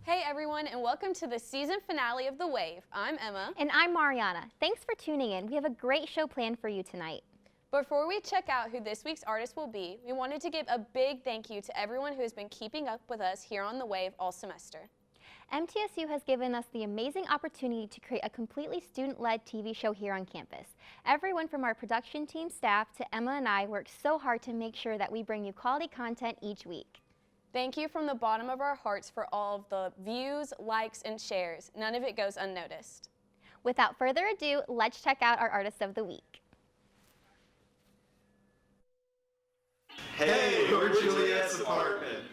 Hey everyone, and welcome to the season finale of The Wave. I'm Emma. And I'm Mariana. Thanks for tuning in. We have a great show planned for you tonight. Before we check out who this week's artist will be, we wanted to give a big thank you to everyone who has been keeping up with us here on The Wave all semester. MTSU has given us the amazing opportunity to create a completely student-led TV show here on campus. Everyone from our production team staff to Emma and I worked so hard to make sure that we bring you quality content each week. Thank you from the bottom of our hearts for all of the views, likes, and shares. None of it goes unnoticed. Without further ado, let's check out our Artist of the Week. Hey, we're Juliet'S apartment.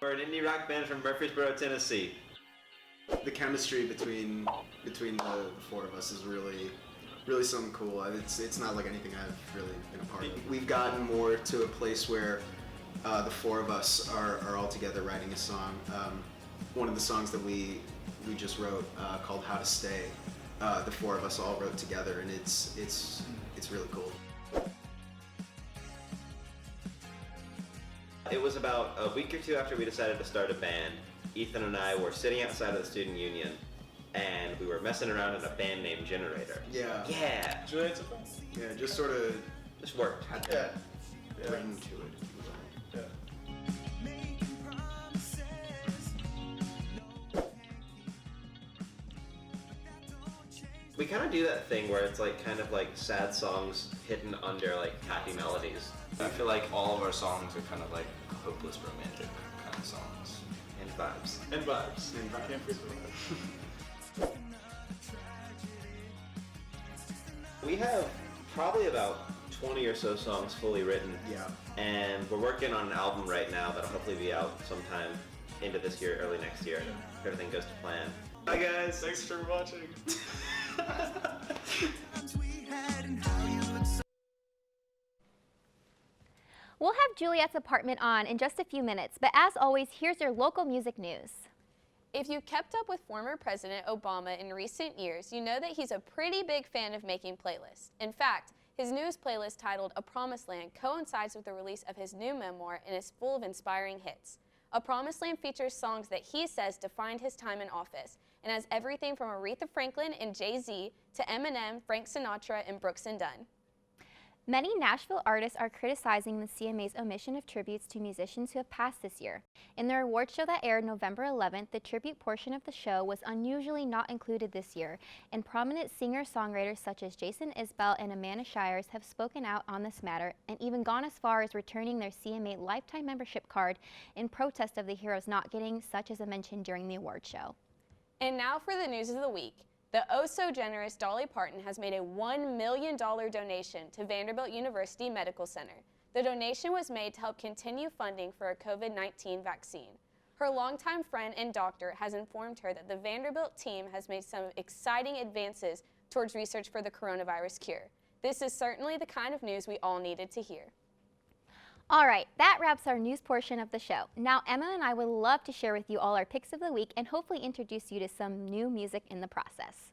We're an indie rock band from Murfreesboro, Tennessee. The chemistry between the four of us is really something cool. It's not like anything I've really been a part of. We've gotten more to a place where the four of us are all together writing a song. One of the songs that we just wrote called "How to Stay," the four of us all wrote together, and it's really cool. It was about a week or two after we decided to start a band. Ethan and I were sitting outside of the student union, and we were messing around in a band named Generator. Yeah. Yeah. Juliet'S apartment? Yeah, just sort of Just worked. had that ring to it. Yeah. We kind of do that thing where it's like kind of like sad songs hidden under like happy melodies. I feel like all of our songs are kind of like hopeless romantic kind of songs. And vibes. And vibes. And vibes. Can't forget the vibes. We have probably about 20 or so songs fully written. Yeah. And we're working on an album right now that'll hopefully be out sometime into this year, early next year, if everything goes to plan. Bye guys! Thanks for watching. We'll have Juliet'S apartment on in just a few minutes, but as always, here's your local music news. If you kept up with former President Obama in recent years, you know that he's a pretty big fan of making playlists. In fact, his newest playlist titled A Promised Land coincides with the release of his new memoir and is full of inspiring hits. A Promised Land features songs that he says defined his time in office and has everything from Aretha Franklin and Jay-Z to Eminem, Frank Sinatra, and Brooks and Dunn. Many Nashville artists are criticizing the CMA's omission of tributes to musicians who have passed this year. In their award show that aired November 11th, the tribute portion of the show was unusually not included this year, and prominent singer-songwriters such as Jason Isbell and Amanda Shires have spoken out on this matter and even gone as far as returning their CMA lifetime membership card in protest of the heroes not getting such as a mention during the award show. And now for the news of the week. The oh-so-generous Dolly Parton has made a $1 million donation to Vanderbilt University Medical Center. The donation was made to help continue funding for a COVID-19 vaccine. Her longtime friend and doctor has informed her that the Vanderbilt team has made some exciting advances towards research for the coronavirus cure. This is certainly the kind of news we all needed to hear. All right, that wraps our news portion of the show. Now, Emma and I would love to share with you all our picks of the week and hopefully introduce you to some new music in the process.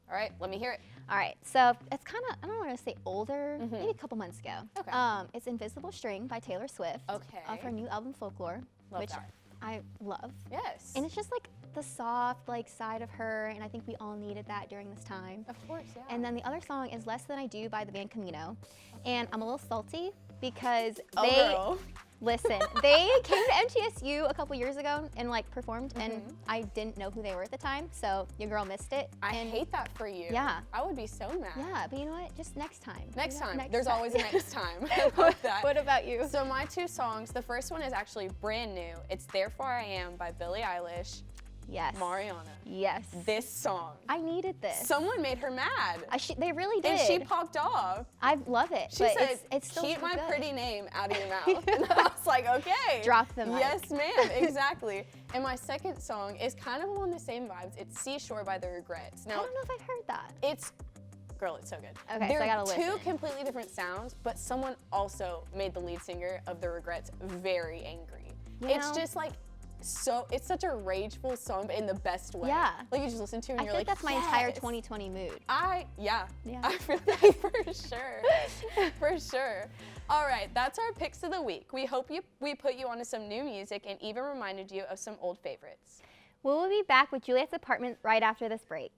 All right, let me hear it. All right, so it's kind of, I don't want to say older, maybe a couple months ago. Okay. It's Invisible String by Taylor Swift. Okay. Off her new album, Folklore, Love which that. I love. Yes. And it's just like the soft side of her, and I think we all needed that during this time. Of course, yeah. And then the other song is Less Than I Do by the band Camino. And I'm a little salty because girl. listen, they came to MTSU a couple years ago and performed, and I didn't know who they were at the time, so your girl missed it. I and hate that for you. Yeah. I would be so mad. Yeah, but you know what? Just next time. Next Yeah, time. next There's time. always a next time. I love that. What about you? So my two songs, the first one is actually brand new. It's Therefore I Am by Billie Eilish. Yes. Mariana. Yes. This song. I needed this. Someone made her mad. They really did. And she popped off. I love it. She but said, it's still keep so my good. pretty name out of your mouth. And I was like, okay. Drop the mic. Yes, ma'am, exactly. And my second song is kind of along the same vibes. It's Seashore by The Regrets. I Now, don't know if I've heard that. it's, girl, it's so good. Okay, so They're I gotta two listen. completely different sounds, but someone also made the lead singer of The Regrets very angry. You It's know? just it's such a rageful song, but in the best way. Yeah. Like you just listen to it and I you're feel like, like that's my entire yes. 2020 mood. Yeah, Yeah. I feel that for sure, for sure. All right, that's our picks of the week. We hope we put you onto some new music and even reminded you of some old favorites. We'll be back with Juliet's Apartment right after this break.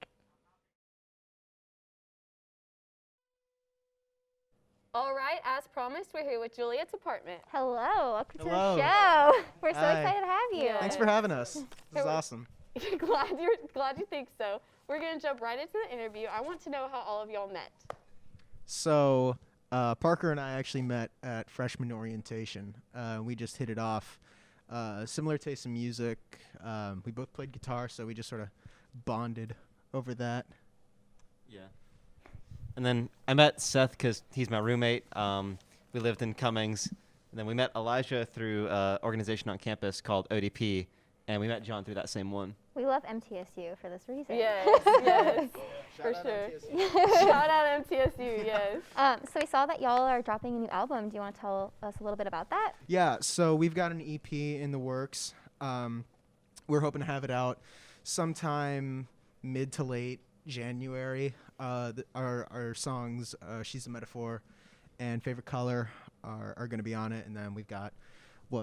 All right, as promised, we're here with Juliet's Apartment. Hello, welcome to Hello. the show. We're so Hi. excited to have you. Yeah. Thanks for having us. This is awesome. glad you think so. We're gonna jump right into the interview. I want to know how all of y'all met. So, Parker and I actually met at freshman orientation. We just hit it off. Similar taste in music. We both played guitar, so we just sort of bonded over that. Yeah. And then I met Seth because he's my roommate. We lived in Cummings. And then we met Elijah through an organization on campus called ODP. And we met John through that same one. We love MTSU for this reason. Yes, yes, for sure. Shout out MTSU, yes. So we saw that y'all are dropping a new album. Do you want to tell us a little bit about that? Yeah, so we've got an EP in the works. We're hoping to have it out sometime mid to late January. Our songs, She's a Metaphor and Favorite Color are going to be on it. And then we've got,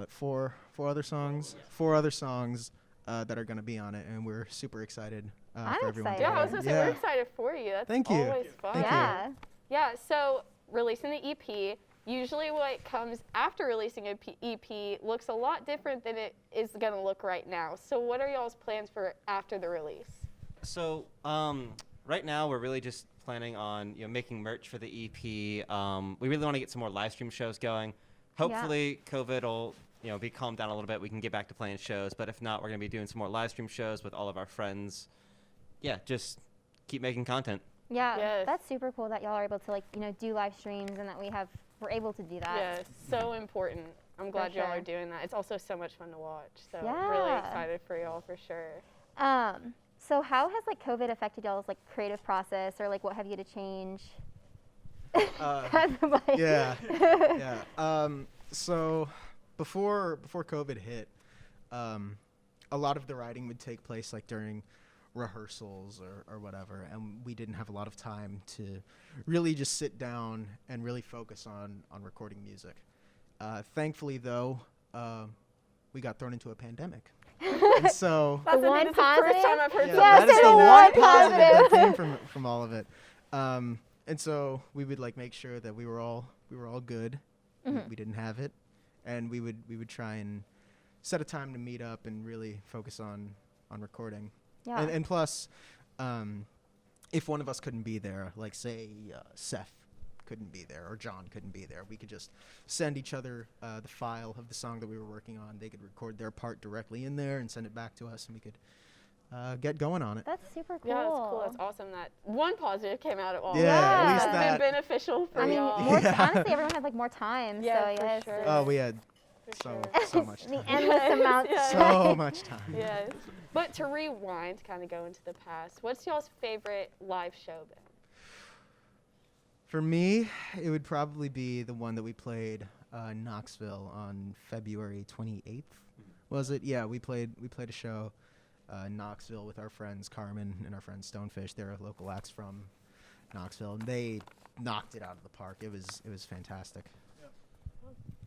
four other songs? Four other songs that are going to be on it. And we're super excited I'm for everyone excited. to Yeah, I was hear gonna it. say we're excited for you. That's Thank you. always fun. Thank you. Yeah. Yeah, so releasing the EP, usually what comes after releasing an EP looks a lot different than it is going to look right now. So what are y'all's plans for after the release? So right now we're really just planning on making merch for the EP. We really want to get some more live stream shows going. Hopefully COVID will be calmed down a little bit. We can get back to playing shows. But if not, we're going to be doing some more live stream shows with all of our friends. Yeah, just keep making content. Yeah, Yes. that's super cool that y'all are able to do live streams and that we're able to do that. Yes, so important. I'm glad y'all sure. are doing that. It's also so much fun to watch. So Yeah. really excited for y'all for sure. So how has COVID affected y'all's creative process, or what have you to change? Has the mic. Yeah, yeah. So before COVID hit, a lot of the writing would take place during rehearsals or whatever, and we didn't have a lot of time to really just sit down and really focus on recording music. Thankfully, though, we got thrown into a pandemic, and so That's The one the first positive? time I've heard yeah, Yes, that is say the the one one positive that positive. came from all of it. And so we would make sure that we were all good. We didn't have it, and we would try and set a time to meet up and really focus on recording. Yeah. And plus, if one of us couldn't be there, say Seth couldn't be there or John couldn't be there, we could just send each other the file of the song that we were working on. They could record their part directly in there and send it back to us, and we could get going on it. That's super cool. Yeah, that's cool. That's awesome that one positive came out of all Yeah, at that. least That's that. been beneficial for I mean, y'all. honestly, everyone had more time. Yeah, so for yes, sure. Oh, we had For so much the time. endless Yes, amount. yes. So much time. Yes. But to rewind, kind of go into the past, what's y'all's favorite live show been? For me, it would probably be the one that we played in Knoxville on February 28th. Was it? Yeah, we played a show in Knoxville with our friends Carmen and our friend Stonefish. They're local acts from Knoxville, and they knocked it out of the park. It was fantastic.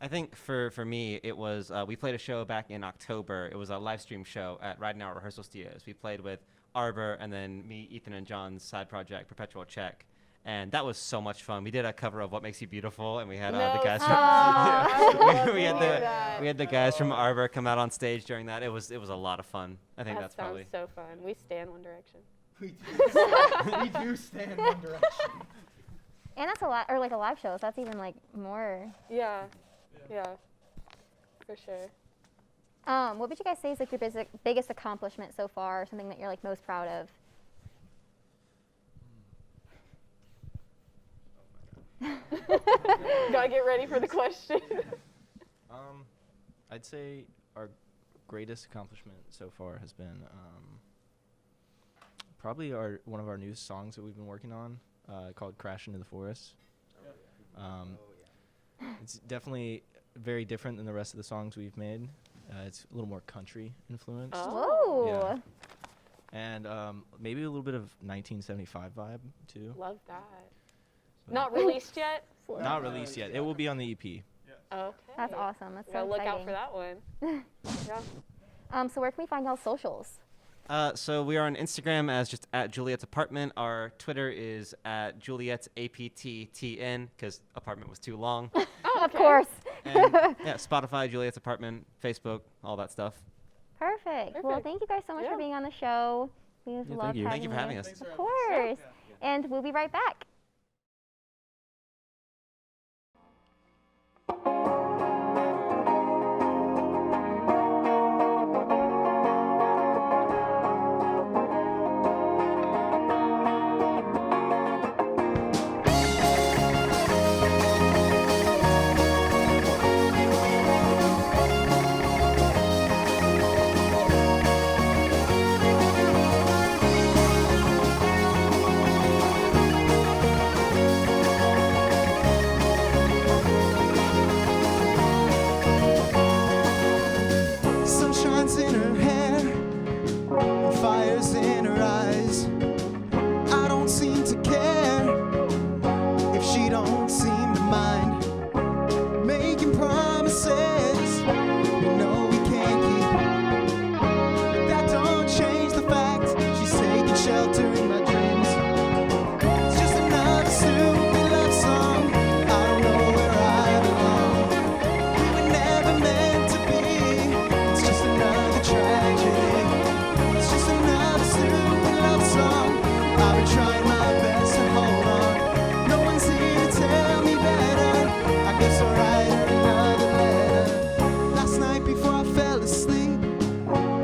I think for me, it was, we played a show back in October. It was a live stream show at Riding Hour Rehearsal Studios. We played with Arbor and then me, Ethan, and John's side project, Perpetual Check. And that was so much fun. We did a cover of What Makes You Beautiful, and we had the guys from we had the guys from Arbor come out on stage during that. It was a lot of fun. I think That that's sounds probably. so fun. We stand One Direction. We do stand One Direction. And that's a lot, or a live show. So that's even more. Yeah. Yeah. For sure. What would you guys say is your biggest accomplishment so far, or something that you're most proud of? Gotta get ready for the question. I'd say our greatest accomplishment so far has been probably one of our new songs that we've been working on, called "Crash Into the Forest." It's definitely very different than the rest of the songs we've made. It's a little more country influenced. Oh. Whoa. Yeah. And maybe a little bit of 1975 vibe too. Love that. So- Not released yet? Not released yet. It will be on the EP. Okay. That's awesome. That's so Gotta look out exciting. for that one. Yeah. So where can we find y'all's socials? So we are on Instagram as just at Juliet's Apartment. Our Twitter is at Juliet's APTTN because apartment was too long. Oh, of course. And yeah, Spotify, Juliet's Apartment, Facebook, all that stuff. Perfect. Well, thank you guys so much for being on the show. We've loved thank you. having Thank you for having us. Of course. And we'll be right back. Sunshine's in her hair, and fire's in her eyes. I don't seem to care if she don't seem to mind. Making promises we know we can't keep, but that don't change the fact she's taking shelter in my dreams. It's just another stupid love song. I don't know where I belong. We were never meant to be. It's just another tragedy. It's just another stupid love song. I've been trying my best to hold on. No one's here to tell me better. I guess I'll write her another letter. Last night before I fell asleep,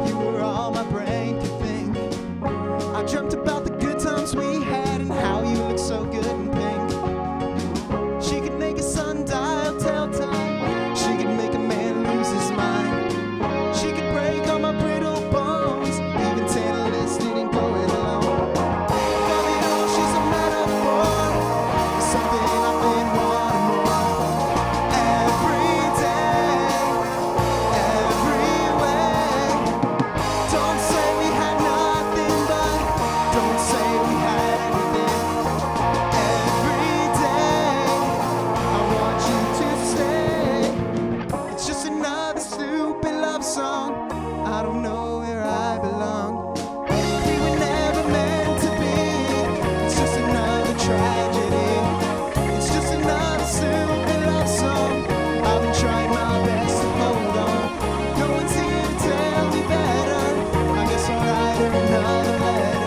you were all my brain could think. I dreamt about the good times we had and how you looked so good in pink. She could make a sundial tell time. She could make a man lose his mind. She could break all my brittle bones. Even Tantalus didn't go it alone. Above it all, she's a metaphor for something I've been wanting more. Every day, every way. Don't say we had nothing, but don't say we had everything. Every day, I want you to stay. It's just another stupid love song. I don't know where I belong. We were never meant to be. It's just another tragedy. It's just another stupid love song. I've been trying my best to hold on. No one's here to tell me better. I guess I'll write her another letter.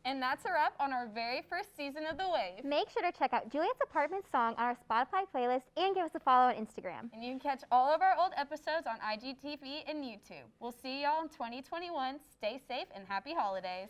And that's a wrap on our very first season of The Wave. Make sure to check out Juliet's Apartment song on our Spotify playlist and give us a follow on Instagram. And you can catch all of our old episodes on IGTV and YouTube. We'll see y'all in 2021. Stay safe and happy holidays.